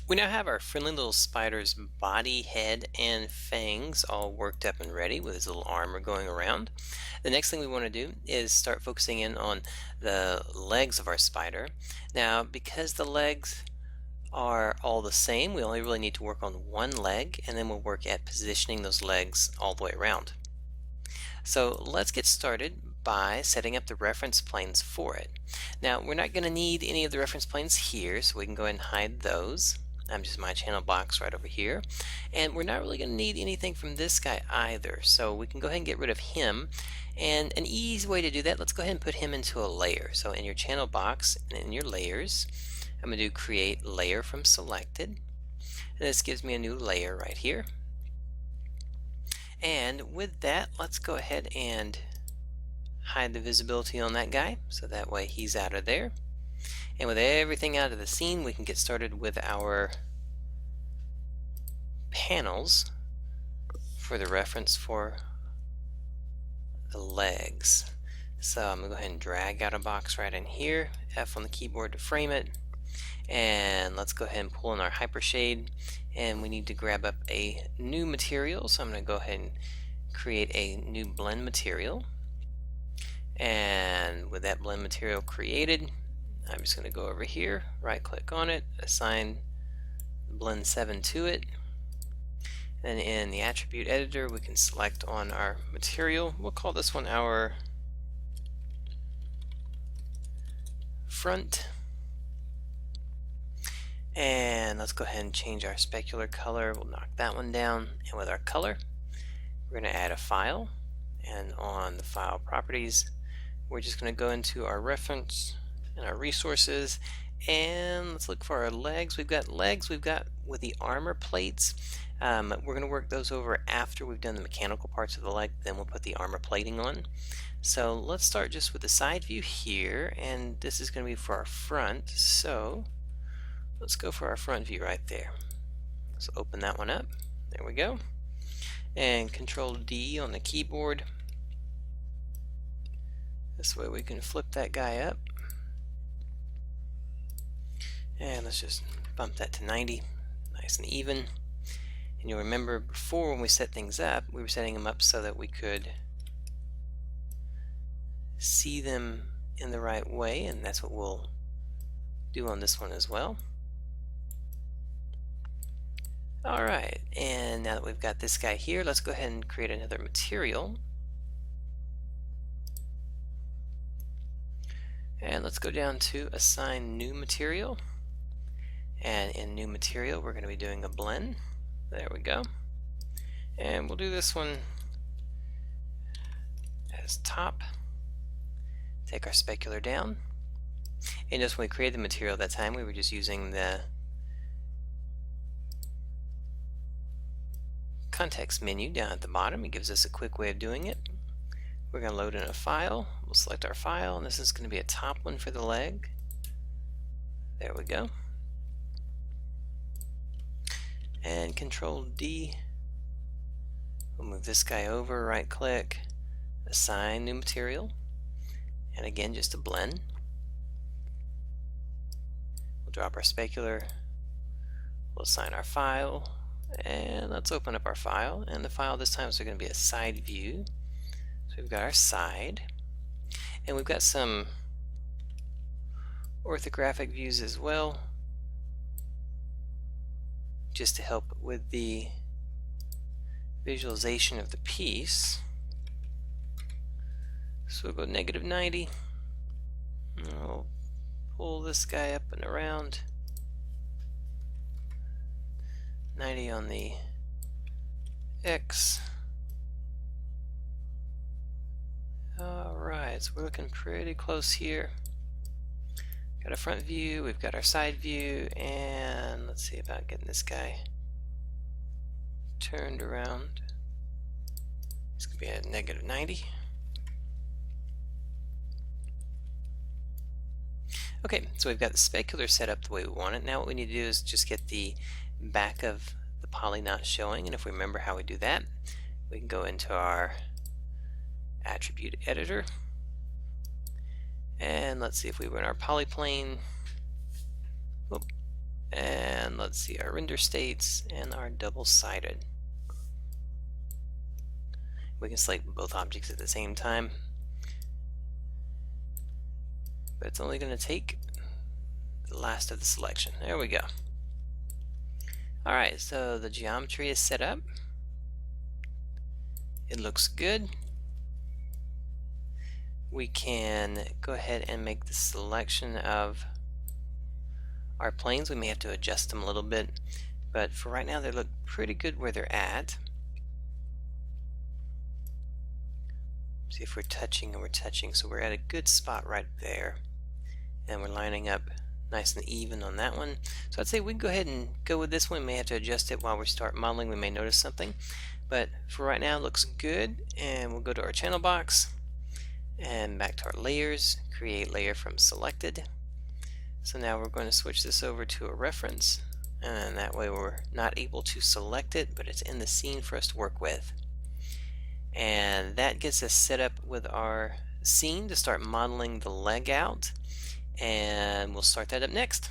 We now have our friendly little spider's body, head, and fangs all worked up and ready with his little armor going around. The next thing we want to do is start focusing in on the legs of our spider. Now, because the legs are all the same, we only really need to work on one leg, and then we'll work at positioning those legs all the way around. So let's get started by setting up the reference planes for it. Now, we're not going to need any of the reference planes here, so we can go ahead and hide those. I'm just my channel box right over here. And we're not really going to need anything from this guy either, so we can go ahead and get rid of him. And an easy way to do that, let's go ahead and put him into a layer. So in your channel box and in your layers, I'm going to do create layer from selected. And this gives me a new layer right here. And with that, let's go ahead and hide the visibility on that guy, so that way he's out of there. And with everything out of the scene, we can get started with our panels for the reference for the legs. So I'm going to go ahead and drag out a box right in here, F on the keyboard to frame it, and let's go ahead and pull in our hypershade, and we need to grab up a new material. So I'm going to go ahead and create a new blend material, and with that blend material created, I'm just going to go over here, right click on it, assign blend 7 to it, and in the attribute editor we can select on our material. We'll call this one our front, and let's go ahead and change our specular color. We'll knock that one down, and with our color we're going to add a file, and on the file properties we're just going to go into our reference and our resources, and let's look for our legs. We've got legs with the armor plates. We're going to work those over after we've done the mechanical parts of the leg, then we'll put the armor plating on. So let's start just with the side view here, and this is going to be for our front, so let's go for our front view right there. Let's open that one up. There we go. And Control D on the keyboard. This way we can flip that guy up. And let's just bump that to 90, nice and even. And you'll remember before when we set things up, we were setting them up so that we could see them in the right way, and that's what we'll do on this one as well. Alright, and now that we've got this guy here, let's go ahead and create another material. And let's go down to assign new material, and in new material we're going to be doing a blend. There we go. And we'll do this one as top. Take our specular down, and just when we created the material that time we were just using the context menu down at the bottom. It gives us a quick way of doing it. We're going to load in a file. We'll select our file, and this is going to be a top one for the leg. There we go. And Control D. We'll move this guy over, right click, assign new material, and again just a blend. We'll drop our specular, we'll assign our file, and let's open up our file. And the file this time is going to be a side view. So we've got our side, and we've got some orthographic views as well, just to help with the visualization of the piece. So we'll go -90. We'll pull this guy up and around. 90 on the X. Alright, so we're looking pretty close here. Got a front view, we've got our side view, and let's see about getting this guy turned around. It's going to be at -90. Okay, so we've got the specular set up the way we want it. Now what we need to do is just get the back of the poly not showing, and if we remember how we do that, we can go into our attribute editor, and let's see if we run our polyplane. And let's let's see, our render states and our double-sided. We can select both objects at the same time, but it's only going to take the last of the selection. There we go. Alright, so the geometry is set up. It looks good. We can go ahead and make the selection of our planes. We may have to adjust them a little bit, but for right now they look pretty good where they're at. See if we're touching, and we're touching, so we're at a good spot right there, and we're lining up nice and even on that one. So I'd say we can go ahead and go with this one. We may have to adjust it while we start modeling. We may notice something, but for right now it looks good. And we'll go to our channel box and back to our layers, create layer from selected. So now we're going to switch this over to a reference, and that way we're not able to select it, but it's in the scene for us to work with. And that gets us set up with our scene to start modeling the leg out, and we'll start that up next.